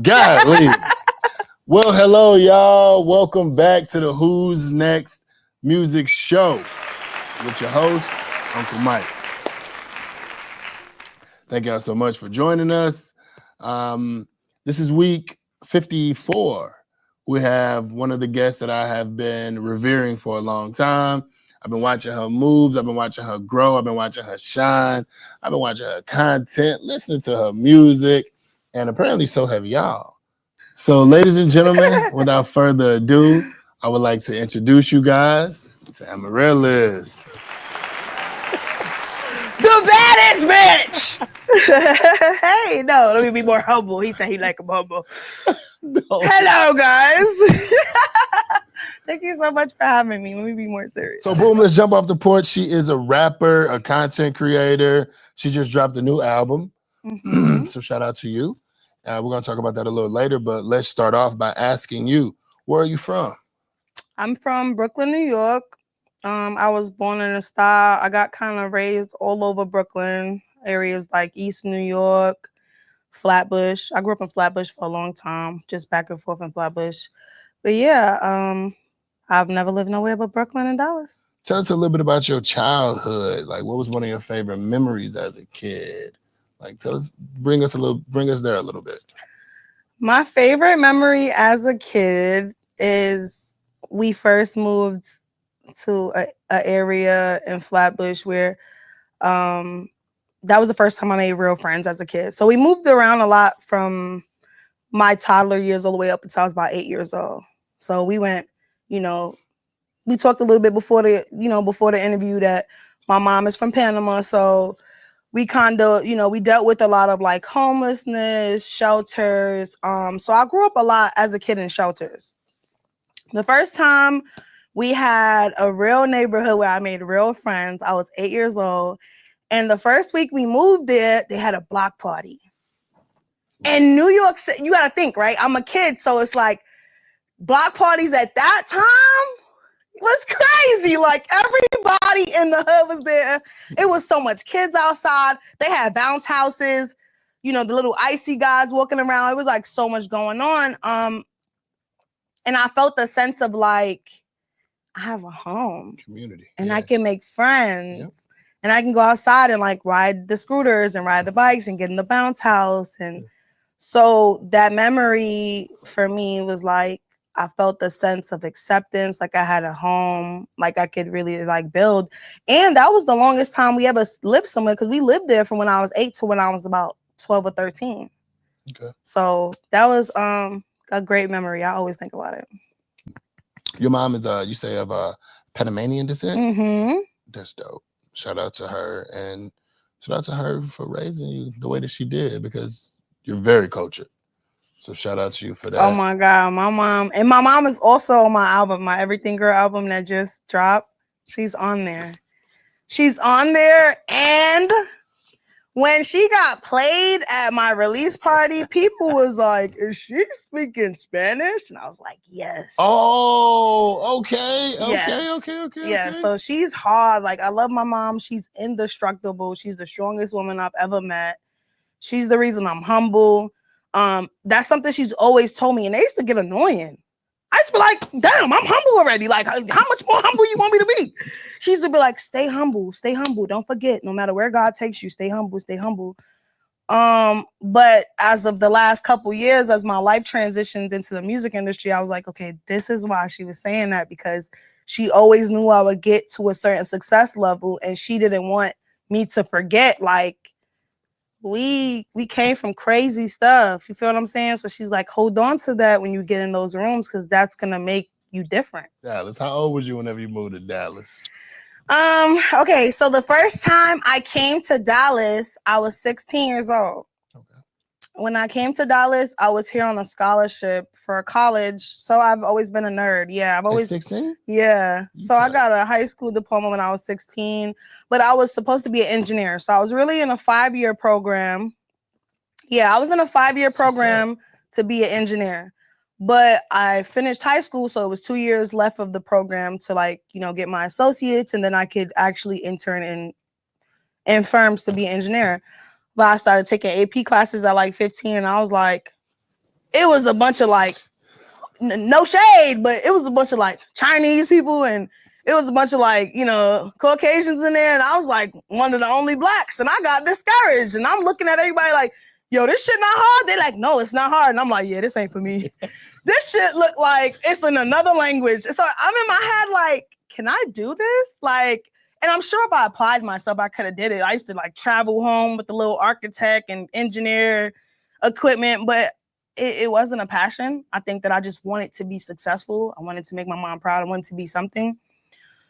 Golly. Well, hello, y'all. Welcome back to the Who's Next Music Show with your host, Uncle Mike. Thank y'all so much for joining us. This is week 54. We have one of the guests that I have been revering for a long time. I've been watching her moves. I've been watching her grow. I've been watching her shine. I've been watching her content, listening to her music, and apparently so have y'all. So, ladies and gentlemen, without further ado, I would like to introduce you guys to Amarilis. The baddest bitch. Hey, no, let me be more humble. He said he like him humble. No. Hello, guys. Thank you so much for having me. Let me be more serious. So, boom, let's jump off the porch. She is a rapper, a content creator. She just dropped a new album. Mm-hmm. So, shout out to you. We're going to talk about that a little later, but let's start off by asking you, where are you from? I'm from Brooklyn, New York. I was born in a style. I got kind of raised all over Brooklyn, areas like East New York, Flatbush. I grew up in Flatbush for a long time, just back and forth in Flatbush. But yeah, I've never lived nowhere but Brooklyn and Dallas. Tell us a little bit about your childhood. Like, what was one of your favorite memories as a kid? Like, bring us there a little bit. My favorite memory as a kid is we first moved to a area in Flatbush where that was the first time I made real friends as a kid. So we moved around a lot from my toddler years all the way up until I was about 8 years old. So we went, we talked a little bit before the interview that my mom is from Panama. So we kind of, we dealt with a lot of like homelessness, shelters. So I grew up a lot as a kid in shelters. The first time we had a real neighborhood where I made real friends, I was 8 years old. And the first week we moved there, they had a block party. And New York City, you got to think, right? I'm a kid. So it's like block parties at that time was crazy. Like everybody in the hood was there. It was so much kids outside. They had bounce houses, the little icy guys walking around. It was like so much going on. And I felt the sense of like, I have a home. Community. And yeah. I can make friends. Yep. And I can go outside and like ride the scooters and ride the bikes and get in the bounce house. And so that memory for me was like, I felt the sense of acceptance, like I had a home, like I could really like build. And that was the longest time we ever lived somewhere because we lived there from when I was 8 to when I was about 12 or 13. Okay. So that was a great memory. I always think about it. Your mom is, you say, of Panamanian descent? Mm-hmm. That's dope. Shout out to her. And shout out to her for raising you the way that she did because you're very cultured. So shout out to you for that. Oh my God, my mom is also on my album, my Everything Girl album that just dropped. She's on there. And when she got played at my release party, people was like, is she speaking Spanish? And I was like, yes. Oh, okay. Yes. Okay. Yeah, so she's hard. Like, I love my mom. She's indestructible. She's the strongest woman I've ever met. She's the reason I'm humble. That's something she's always told me, and they used to get annoying. I used to be like, damn, I'm humble already. Like, how much more humble you want me to be? She used to be like, stay humble. Don't forget, no matter where God takes you, stay humble. But as of the last couple years, as my life transitioned into the music industry, I was like, okay, this is why she was saying that, because she always knew I would get to a certain success level, and she didn't want me to forget, like, we came from crazy stuff. You feel what I'm saying? So she's like, hold on to that when you get in those rooms, because that's gonna make you different. Dallas, how old was you whenever you moved to Dallas? Okay, so the first time I came to Dallas, I was 16 years old. Okay. When I came to Dallas, I was here on a scholarship for college. So I've always been a nerd. Yeah, I've always 16? Yeah. So I got a high school diploma when I was 16, but I was supposed to be an engineer. So I was really in a 5-year program. Yeah, I was in a 5-year program to be an engineer. But I finished high school, so it was 2 years left of the program to, like, get my associates, and then I could actually intern in firms to be an engineer. But I started taking AP classes at like 15, and I was like, it was a bunch of like, no shade, but it was a bunch of like Chinese people and it was a bunch of like, you know, Caucasians in there. And I was like one of the only blacks and I got discouraged. And I'm looking at everybody like, yo, this shit not hard. They're like, no, it's not hard. And I'm like, yeah, this ain't for me. This shit look like it's in another language. So I'm in my head like, can I do this? Like, and I'm sure if I applied myself, I could have did it. I used to like travel home with the little architect and engineer equipment, but it wasn't a passion. I think that I just wanted to be successful. I wanted to make my mom proud. I wanted to be something.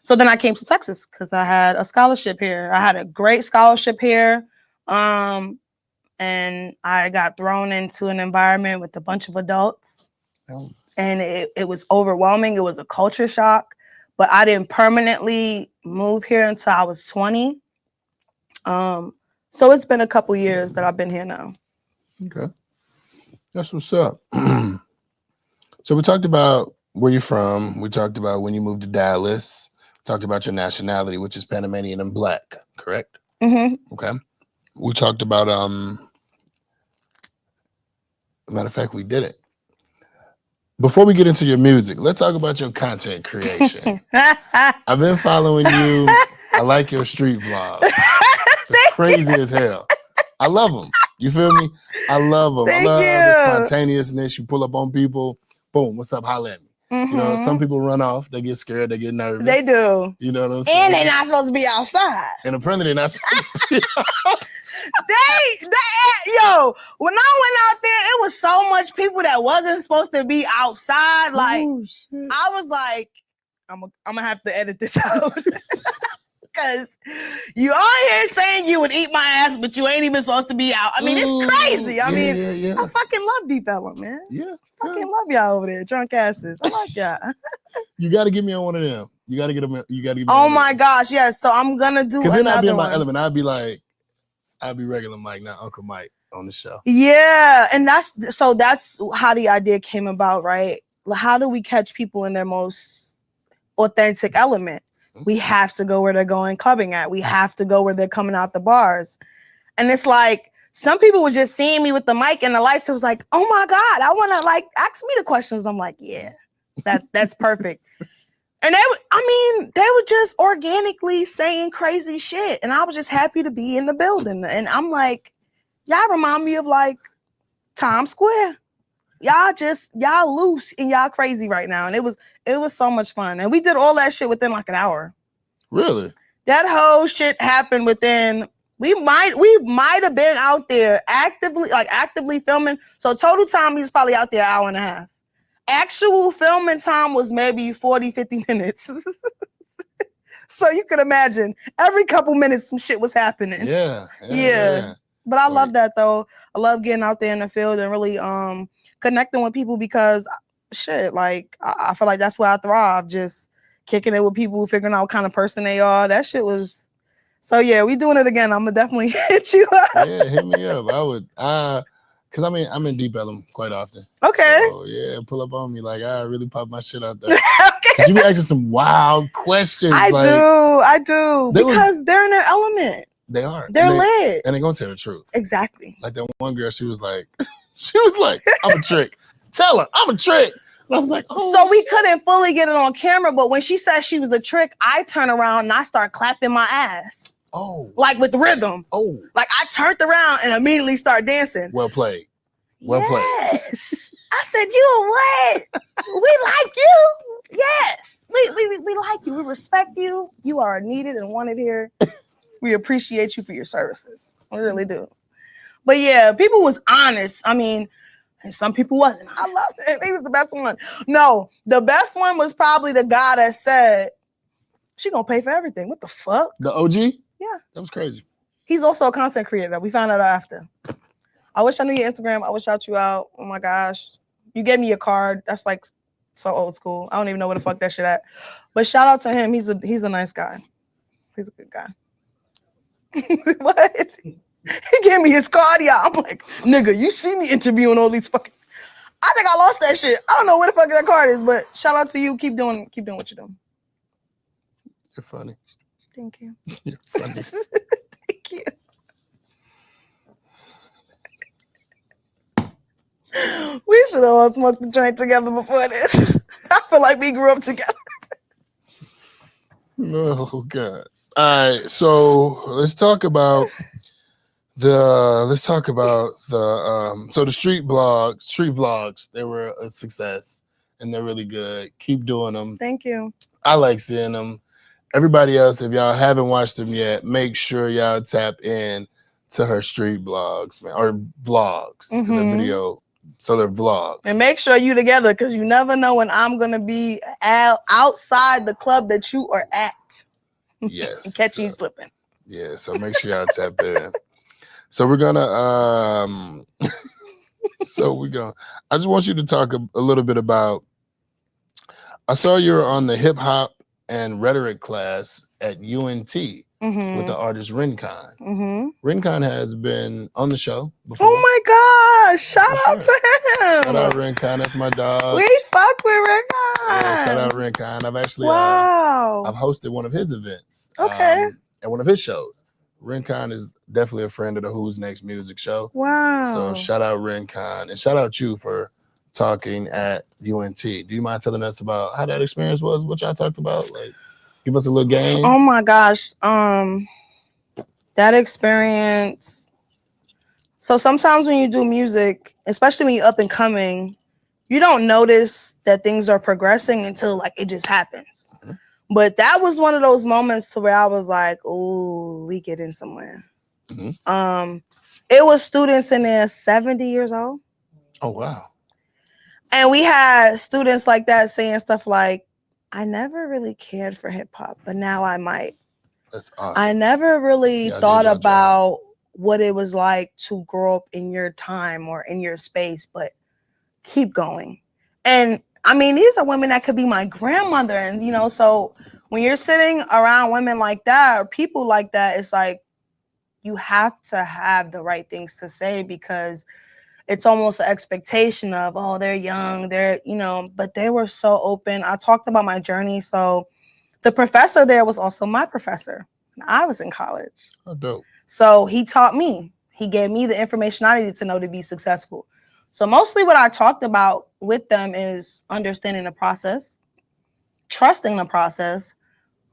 So then I came to Texas because I had a scholarship here. I had a great scholarship here. And I got thrown into an environment with a bunch of adults. Oh. And it was overwhelming. It was a culture shock. But I didn't permanently move here until I was 20. So it's been a couple years that I've been here now. Okay. That's what's up. So we talked about where you're from. We talked about when you moved to Dallas. We talked about your nationality, which is Panamanian and Black, correct? Mm-hmm. Okay. We talked about, matter of fact, we did it. Before we get into your music, let's talk about your content creation. I've been following you. I like your street vlogs. They're crazy as hell. I love them. You feel me? I love them. I love the spontaneousness. You pull up on people. Boom. What's up? Holla at me. Mm-hmm. You know, some people run off. They get scared. They get nervous. They do. You know what I'm saying? And they're not supposed to be outside. And apparently they're not supposed to be outside. Yo, when I went out there, it was so much people that wasn't supposed to be outside. Like, I was like, I'm gonna have to edit this out. Because you are here saying you would eat my ass, but you ain't even supposed to be out. I mean, it's crazy. I mean, I fucking love Deep Ellum, man. Yeah. I fucking love y'all over there, drunk asses. I like y'all. You got to get me on one of them. You got to get them. You got to get me on my gosh, yes. So I'm going to do another one. Because then I'd be in my element. I'd be regular Mike, not Uncle Mike on the show. Yeah. And that's how the idea came about, right? How do we catch people in their most authentic element? We have to go where they're going clubbing at. We have to go where they're coming out the bars. And it's like, some people were just seeing me with the mic and the lights. It was like, oh my God, I want to like, ask me the questions. I'm like, yeah, that's perfect. And they were just organically saying crazy shit. And I was just happy to be in the building. And I'm like, y'all remind me of like Times Square. Y'all loose and y'all crazy right now. And it was so much fun. And we did all that shit within like an hour. Really? That whole shit happened within, we might have been out there actively filming. So total time, he was probably out there an hour and a half. Actual filming time was maybe 40, 50 minutes. So you could imagine every couple minutes some shit was happening. Yeah. But I love that though. I love getting out there in the field and really connecting with people because shit, like I feel like that's where I thrive, just kicking it with people, figuring out what kind of person they are. That shit was so yeah, we doing it again. I'm gonna definitely hit you up. Yeah, hit me up. I would because I'm in Deep Ellum quite often. Okay. So yeah, pull up on me. Like I really pop my shit out there. Okay. You be asking some wild questions. I do. Because they're in their element. They are. They're lit. And they're gonna tell the truth. Exactly. Like that one girl, she was like, I'm a trick. Tell her I'm a trick. And I was like, oh. So we couldn't fully get it on camera, but when she said she was a trick, I turn around and I start clapping my ass. Oh. Like with rhythm. Oh. Like I turned around and immediately start dancing. Well played. Yes. I said, you what? We like you. Yes. We like you. We respect you. You are needed and wanted here. We appreciate you for your services. We really do. But yeah, people was honest. I mean, and some people wasn't. I loved it. He was the best one. No, the best one was probably the guy that said, she gonna pay for everything. What the fuck? The OG? Yeah. That was crazy. He's also a content creator. We found out after. I wish I knew your Instagram. I would shout you out. Oh my gosh. You gave me your card. That's like so old school. I don't even know where the fuck that shit at. But shout out to him. He's a nice guy. He's a good guy. What? He gave me his card, y'all. I'm like, nigga, you see me interviewing all these fucking. I think I lost that shit. I don't know where the fuck that card is, but shout out to you. Keep doing what you're doing. You're funny. Thank you. You're funny. Thank you. We We should all smoke the joint together before this. I feel like we grew up together. Oh God. All right, so let's talk about so the street vlogs, they were a success and they're really good. Keep doing them. Thank you. I like seeing them. Everybody else, if y'all haven't watched them yet, make sure y'all tap in to her street blogs, man, or vlogs. They're video, so they're vlogs. And make sure you together, because you never know when I'm gonna be outside the club that you are at. Yes. And catch you slipping. Yeah, so make sure y'all tap in. So we're gonna I just want you to talk a little bit about, I saw you were on the hip hop and rhetoric class at UNT with the artist Rincon. Rincon has been on the show before. Oh my gosh! Shout out to him. Shout out Rincon. That's my dog. We fuck with Rincon. Yeah, shout out Rincon. I've actually I've hosted one of his events. Okay. At one of his shows. Rincon is definitely a friend of the Who's Next Music Show. Wow. So shout out Rincon and shout out you for talking at UNT. Do you mind telling us about how that experience was? What y'all talked about? Like, give us a little game. Oh my gosh. That experience. So sometimes when you do music, especially when you're up and coming, you don't notice that things are progressing until like it just happens. But that was one of those moments to where I was like, "Oh, we getting somewhere." It was students in there 70 years old. Oh wow! And we had students like that saying stuff like, "I never really cared for hip hop, but now I might." That's awesome. I never really thought about what it was like to grow up in your time or in your space, but keep going. And I mean, these are women that could be my grandmother. And, you know, so when you're sitting around women like that or people like that, it's like you have to have the right things to say, because it's almost an expectation of, oh, they're young, they're, you know, but they were so open. I talked about my journey. So the professor there was also my professor. I was in college. Oh, dope. So he taught me. He gave me the information I needed to know to be successful. So mostly what I talked about with them is understanding the process, trusting the process,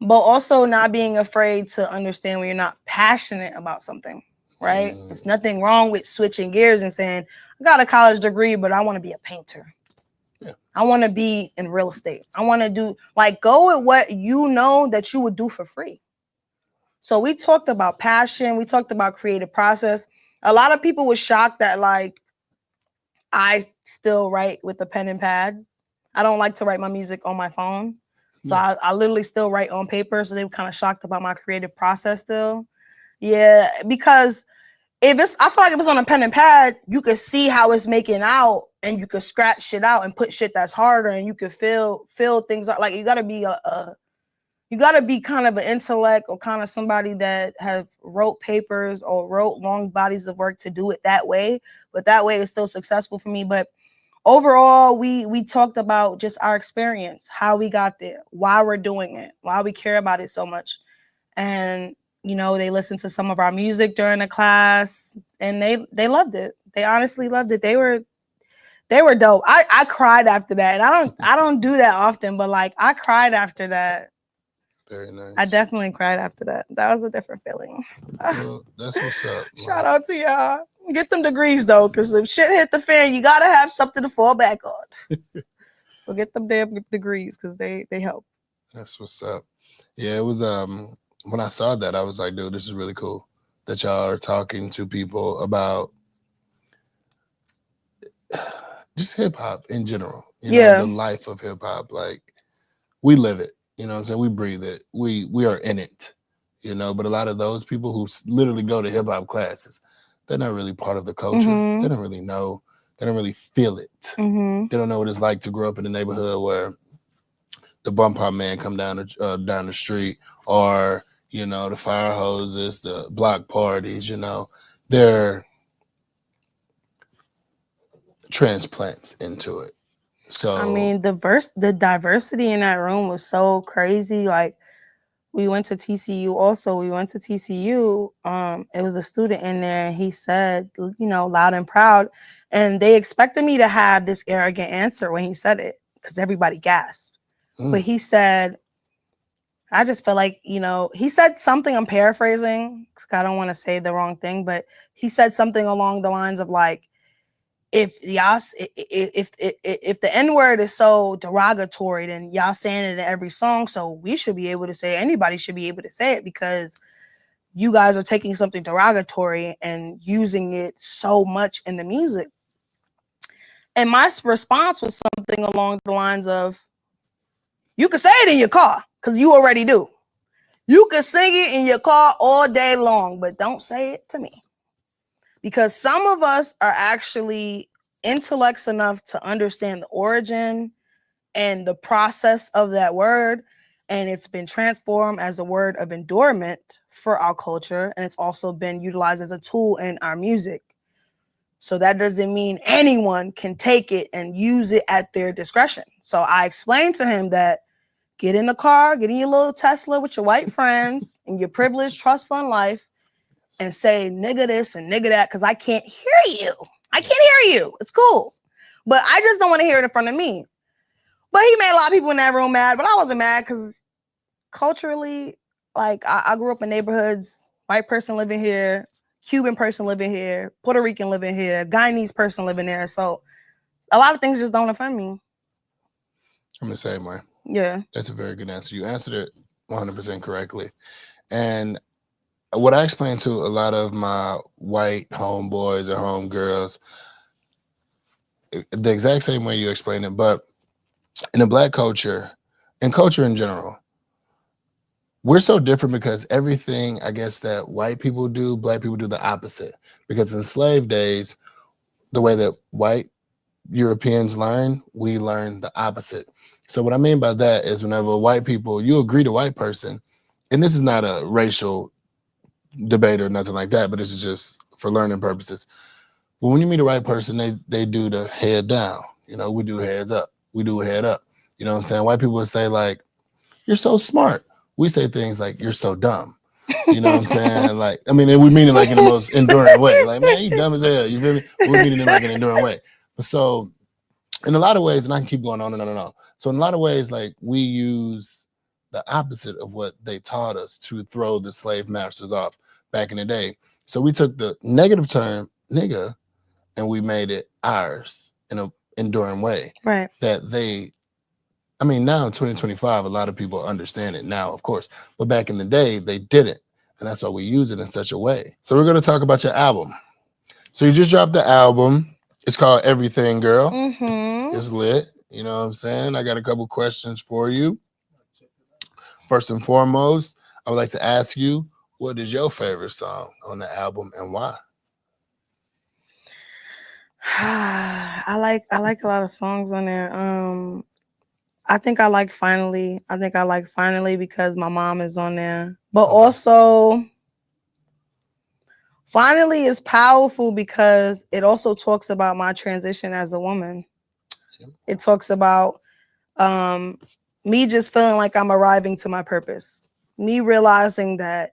but also not being afraid to understand when you're not passionate about something, right? There's nothing wrong with switching gears and saying, I got a college degree, but I want to be a painter. Yeah. I want to be in real estate. I want to do, like, go with what you know that you would do for free. So we talked about passion. We talked about creative process. A lot of people were shocked that, like, I still write with a pen and pad. I don't like to write my music on my phone. So I literally still write on paper. So they were kind of shocked about my creative process still. Yeah, because I feel like if it's on a pen and pad, you could see how it's making out and you could scratch shit out and put shit that's harder, and you could feel things out. Like you gotta be kind of an intellect or kind of somebody that have wrote papers or wrote long bodies of work to do it that way. But that way is still successful for me. But overall, we talked about just our experience, how we got there, why we're doing it, why we care about it so much. And, you know, they listened to some of our music during the class and they loved it. They honestly loved it. They were dope. I cried after that. And I don't do that often, but like I cried after that. Very nice. I definitely cried after that. That was a different feeling. Well, that's what's up. Shout out to y'all. Get them degrees though, because if shit hit the fan, you gotta have something to fall back on. So get them damn degrees because they help. That's what's up. Yeah, it was when I saw that, I was like, dude, this is really cool that y'all are talking to people about just hip hop in general. You know, the life of hip hop. Like we live it. You know what I'm saying? We breathe it. We are in it. You know, but a lot of those people who literally go to hip hop classes, they're not really part of the culture. They don't really know. They don't really feel it. They don't know what it's like to grow up in a neighborhood where the bump pop man come down the street, or you know the fire hoses, the block parties. You know, they're transplants into it. So I mean, the diversity in that room was so crazy. Like we went to TCU also. We went to TCU. It was a student in there, and he said, loud and proud. And they expected me to have this arrogant answer when he said it, because everybody gasped. But he said, I just feel like, he said something, I'm paraphrasing, 'cause I don't want to say the wrong thing, but he said something along the lines of like, if y'all, if the N word is so derogatory, then y'all saying it in every song, so we should be able to say, anybody should be able to say it, because you guys are taking something derogatory and using it so much in the music. And my response was something along the lines of, you can say it in your car, because you already do. You can sing it in your car all day long, but don't say it to me. Because some of us are actually intellects enough to understand the origin and the process of that word. And it's been transformed as a word of endurement for our culture. And it's also been utilized as a tool in our music. So that doesn't mean anyone can take it and use it at their discretion. So I explained to him that get in the car, get in your little Tesla with your white friends and your privileged trust fund life, and say nigga this and nigga that, because I can't hear you. I can't hear you. It's cool. But I just don't want to hear it in front of me. But he made a lot of people in that room mad, but I wasn't mad, because culturally, like I grew up in neighborhoods, white person living here, Cuban person living here, Puerto Rican living here, Guyanese person living there. So a lot of things just don't offend me. I'm the same way. Yeah. That's a very good answer. You answered it 100% correctly. And what I explain to a lot of my white homeboys or homegirls, the exact same way you explained it, but in the Black culture and culture in general, we're so different because everything, I guess, that white people do, Black people do the opposite. Because in slave days, the way that white Europeans learn, we learn the opposite. So what I mean by that is whenever white people, you agree to white person, and this is not a racial debate or nothing like that, but this is just for learning purposes. But when you meet a white person, they do the head down. We do heads up. We do head up. You know what I'm saying? White people would say like, you're so smart. We say things like, you're so dumb. You know what I'm saying? Like, I mean, and we mean it like in the most enduring way. Like, man, you dumb as hell. You feel me? But we mean it in like an enduring way. But so in a lot of ways, and I can keep going on and on and on. So in a lot of ways, like we use the opposite of what they taught us to throw the slave masters off back in the day. So we took the negative term nigga and we made it ours in an enduring way. Right. That they, I mean, now in 2025, a lot of people understand it now, of course. But back in the day, they didn't. And that's why we use it in such a way. So we're going to talk about your album. So you just dropped the album. It's called Everything Girl. Mm-hmm. It's lit. You know what I'm saying? I got a couple questions for you. First and foremost, I would like to ask you, what is your favorite song on the album and why? I like a lot of songs on there. I think I like Finally. I think I like Finally because my mom is on there. But also Finally is powerful because it also talks about my transition as a woman. It talks about me just feeling like I'm arriving to my purpose. Me realizing that,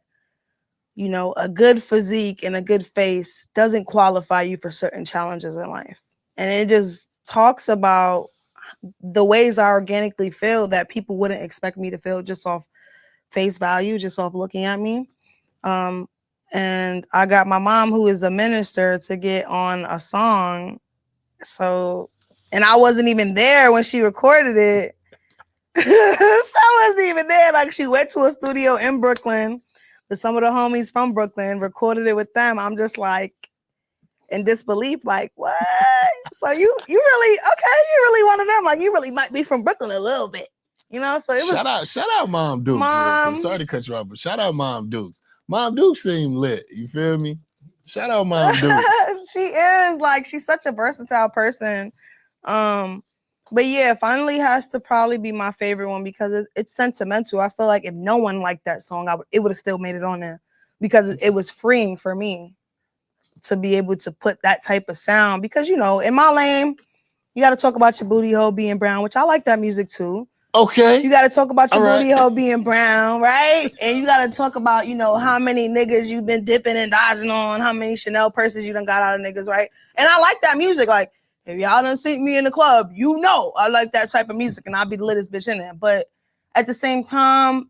a good physique and a good face doesn't qualify you for certain challenges in life. And it just talks about the ways I organically feel that people wouldn't expect me to feel just off face value, just off looking at me. And I got my mom, who is a minister, to get on a song. So, and I wasn't even there when she recorded it. So I wasn't even there. Like, she went to a studio in Brooklyn with some of the homies from Brooklyn, recorded it with them. I'm just like in disbelief, like, what? So you really, okay, you really one of them. Like, you really might be from Brooklyn a little bit. So it was shout out Mom Dukes. Mom. Sorry to cut you off, but shout out Mom Dukes. Mom Dukes seem lit. You feel me? Shout out Mom Dukes. She is, like, she's such a versatile person. But yeah, Finally has to probably be my favorite one because it's sentimental. I feel like if no one liked that song, it would have still made it on there because it was freeing for me to be able to put that type of sound. Because in my lane, you got to talk about your booty hole being brown, which I like that music too. Okay. You got to talk about your All booty right. hole being brown, right? And you got to talk about, how many niggas you've been dipping and dodging on, how many Chanel purses you done got out of niggas, right? And I like that music. Like, if y'all done seen me in the club, I like that type of music, and I'll be the littest bitch in there. But at the same time,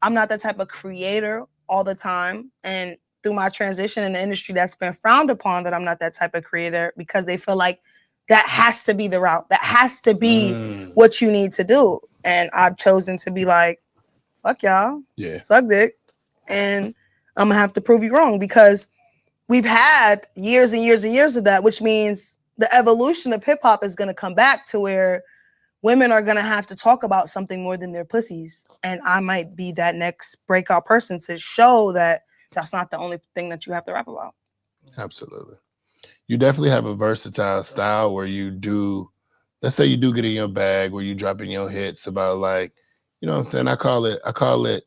I'm not that type of creator all the time. And through my transition in the industry, that's been frowned upon, that I'm not that type of creator, because they feel like that has to be the route. That has to be what you need to do. And I've chosen to be like, fuck y'all. Yeah. Suck dick. And I'm going to have to prove you wrong, because we've had years and years and years of that, which means the evolution of hip hop is going to come back to where women are going to have to talk about something more than their pussies. And I might be that next breakout person to show that that's not the only thing that you have to rap about. Absolutely. You definitely have a versatile style where you do, let's say you do get in your bag, where you drop in your hits about, like, you know what I'm saying? I call it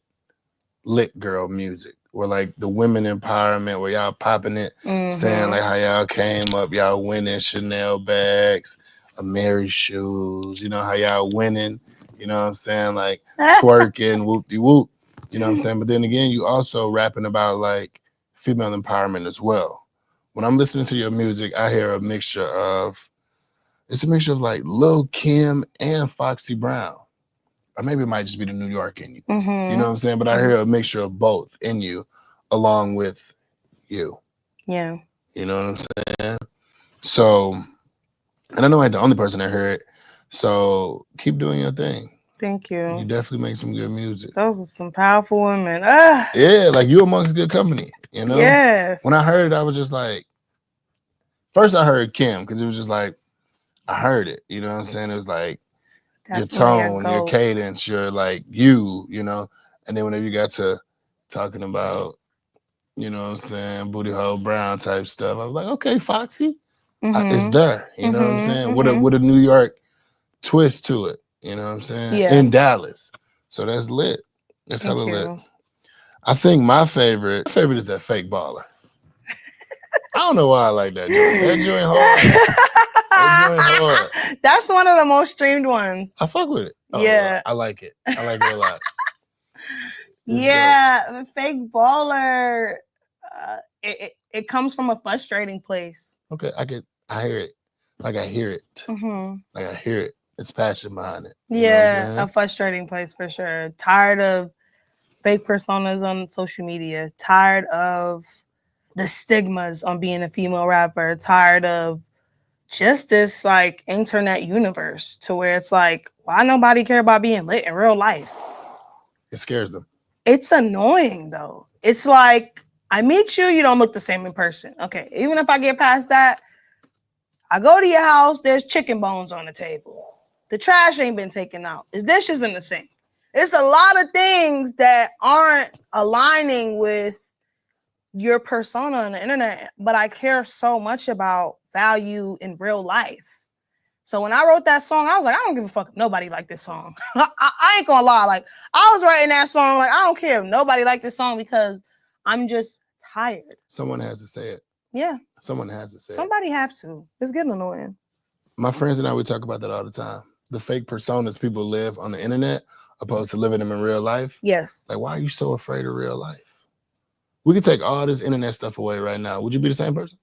lit girl music, or like the women empowerment, where y'all popping it, saying like how y'all came up, y'all winning Chanel bags, Amarilis shoes, how y'all winning, you know what I'm saying? Like twerking, whoop-de-whoop, you know what I'm saying? But then again, you also rapping about like female empowerment as well. When I'm listening to your music, I hear it's a mixture of like Lil' Kim and Foxy Brown. Or maybe it might just be the New York in you. You know what I'm saying? But I hear a mixture of both in you, along with you. Yeah. You know what I'm saying? So, and I know I ain't the only person that heard it. So keep doing your thing. Thank you. You definitely make some good music. Those are some powerful women. Yeah, like you amongst good company, Yes. When I heard it, I was just like, first I heard Kim, because it was just like, I heard it. You know what I'm saying? It was like, your tone, your cadence, your like you know. And then whenever you got to talking about, you know what I'm saying, booty hole brown type stuff, I was like, okay, Foxy, it's there. You know what I'm saying? With a New York twist to it. You know what I'm saying? Yeah. In Dallas. So that's lit. That's hella lit. I think my favorite is that Fake Baller. I don't know why I like that joint. That joint hard. That's one of the most streamed ones. I fuck with it. Yeah. I like it. I like it a lot. Yeah, Fake Baller. It comes from a frustrating place. Okay, I hear it. Like I hear it. Like I hear it. It's passion behind it. Yeah, a frustrating place for sure. Tired of fake personas on social media. Tired of the stigmas on being a female rapper. Tired of just this like internet universe to where it's like, why nobody care about being lit in real life? It scares them. It's annoying though. It's like, I meet you, you don't look the same in person. Okay, even if I get past that, I go to your house, there's chicken bones on the table. The trash ain't been taken out. There's dishes in the sink. It's a lot of things that aren't aligning with your persona on the internet, but I care so much about value in real life. So when I wrote that song, I was like, I don't give a fuck if nobody like this song. I ain't gonna lie. Like, I was writing that song, like, I don't care if nobody like this song, because I'm just tired. Someone has to say it. Yeah. Someone has to say Somebody have to. It's getting annoying. My friends and I, we talk about that all the time. The fake personas people live on the internet opposed to living them in real life. Yes. Like, why are you so afraid of real life? We could take all this internet stuff away right now. Would you be the same person?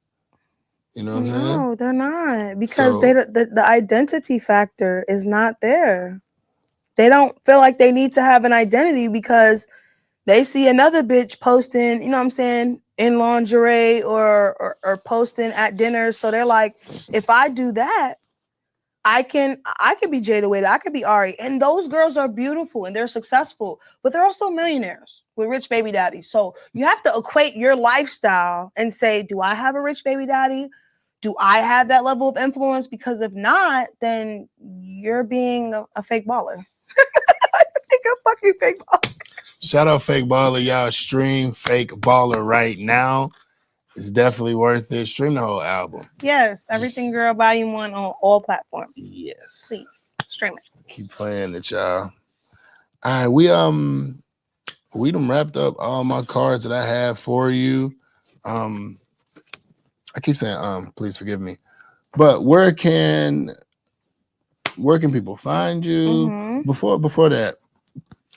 You know what I'm saying? No, they're not. Because the identity factor is not there. They don't feel like they need to have an identity because they see another bitch posting, you know what I'm saying, in lingerie or posting at dinner. So they're like, if I do that, I can be Jada Wade, I could be Ari. And those girls are beautiful and they're successful, but they're also millionaires with rich baby daddies. So you have to equate your lifestyle and say, do I have a rich baby daddy? Do I have that level of influence? Because if not, then you're being a fake baller. I think a fucking fake baller. Shout out Fake Baller. Y'all stream Fake Baller right now. It's definitely worth it. Stream the whole album. Yes. Everything Girl Volume 1 on all platforms. Yes. Please stream it. Keep playing it, y'all. All right, we done wrapped up all my cards that I have for you. I keep saying please forgive me. But where can Where can people find you? Mm-hmm. Before that,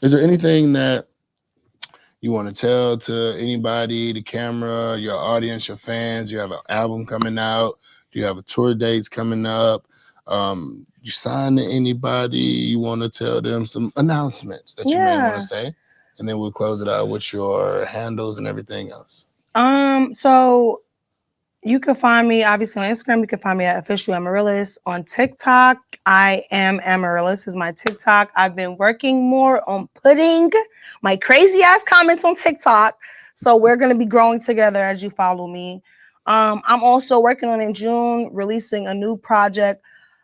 is there anything that you want to tell to anybody, the camera, your audience, your fans? You have an album coming out. Do you have a tour dates coming up? You sign to anybody? You want to tell them some announcements that you may want to Yeah. say, and then we'll close it out with your handles and everything else. So you can find me obviously on Instagram. You can find me at official Amarilis. On TikTok, I am Amarilis is my TikTok. I've been working more on putting my crazy ass comments on TikTok. So we're gonna be growing together as you follow me. I'm also working on in June releasing a new project.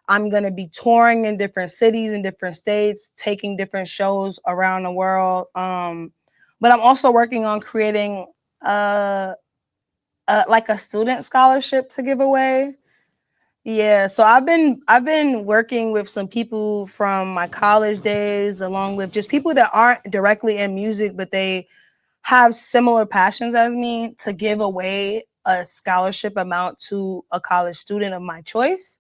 I'm gonna be touring in different cities and different states, taking different shows around the world. But I'm also working on creating a like a student scholarship to give away. Yeah, so I've been working with some people from my college days, along with just people that aren't directly in music, but they have similar passions as me to give away a scholarship amount to a college student of my choice.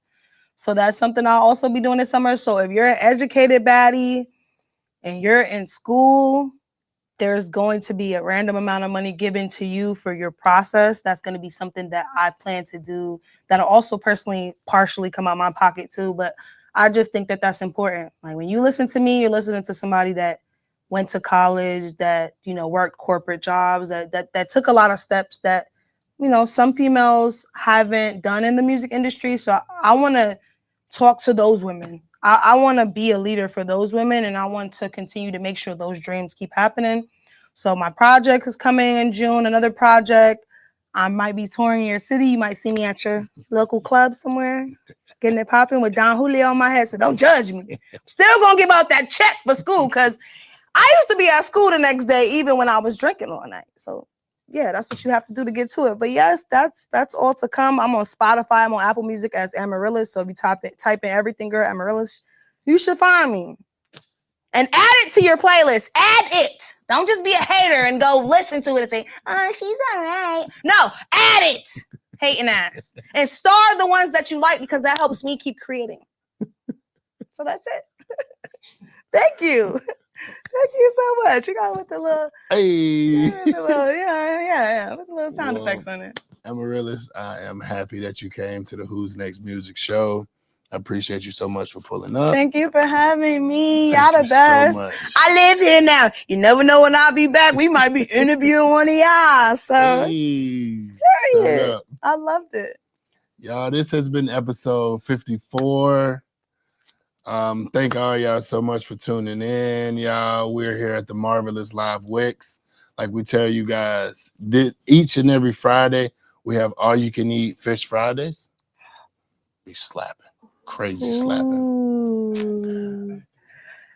So that's something I'll also be doing this summer. So if you're an educated baddie and you're in school, there's going to be a random amount of money given to you for your process. That's going to be something that I plan to do that'll also personally partially come out my pocket too. But I just think that that's important. Like when you listen to me, you're listening to somebody that went to college, that, you know, worked corporate jobs, that took a lot of steps that, you know, some females haven't done in the music industry. So I want to talk to those women. I want to be a leader for those women, and I want to continue to make sure those dreams keep happening. So my project is coming in June. Another project. I might be touring your city. You might see me at your local club somewhere, getting it popping with Don Julio on my head. So don't judge me. I'm still gonna give out that check for school because I used to be at school the next day, even when I was drinking all night. So yeah, that's what you have to do to get to it. But yes, that's all to come. I'm on Spotify. I'm on Apple Music as Amarilis. So if you type in everything, girl, Amarilis, you should find me. And add it to your playlist. Add it. Don't just be a hater and go listen to it and say, oh, she's all right. No, add it. Hating ass. And star the ones that you like because that helps me keep creating. So that's it. Thank you. Thank you so much. You got with the little, with the little sound effects on it. Amarilis, I am happy that you came to the Who's Next Music Show. I appreciate you so much for pulling up. Thank you for having me. Thank Y'all you the best. so much. I live here now. You never know when I'll be back. We might be interviewing one of y'all. So, period. I loved it. Y'all, this has been episode 54. Thank all y'all so much for tuning in, y'all. We're here at the Marvelous Live Wicks. Like we tell you guys, each and every Friday, we have all you can eat fish Fridays. Be slapping, crazy slapping.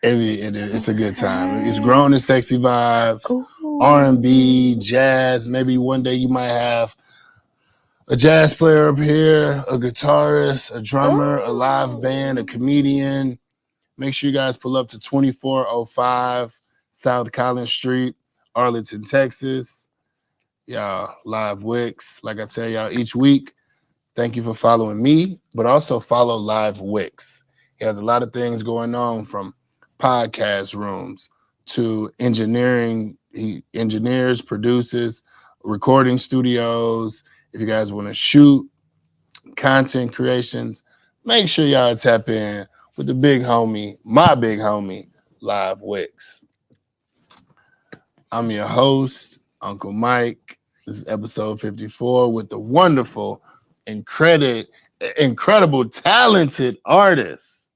It's a good time. It's grown and sexy vibes, R&B, jazz. Maybe one day you might have a jazz player up here, a guitarist, a drummer, a live band, a comedian. Make sure you guys pull up to 2405 South Collins Street, Arlington, Texas. Y'all, Live Wicks. Like I tell y'all each week, thank you for following me, but also follow Live Wicks. He has a lot of things going on, from podcast rooms to engineering. He engineers, produces, recording studios. If you guys want to shoot, content creations, make sure y'all tap in with the big homie, my big homie, Live Wicks. I'm your host, Uncle Mike. This is episode 54 with the wonderful, incredible, talented artist,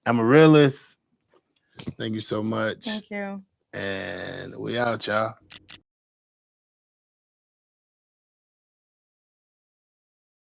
Amarilis. Thank you so much. Thank you. And we out, y'all.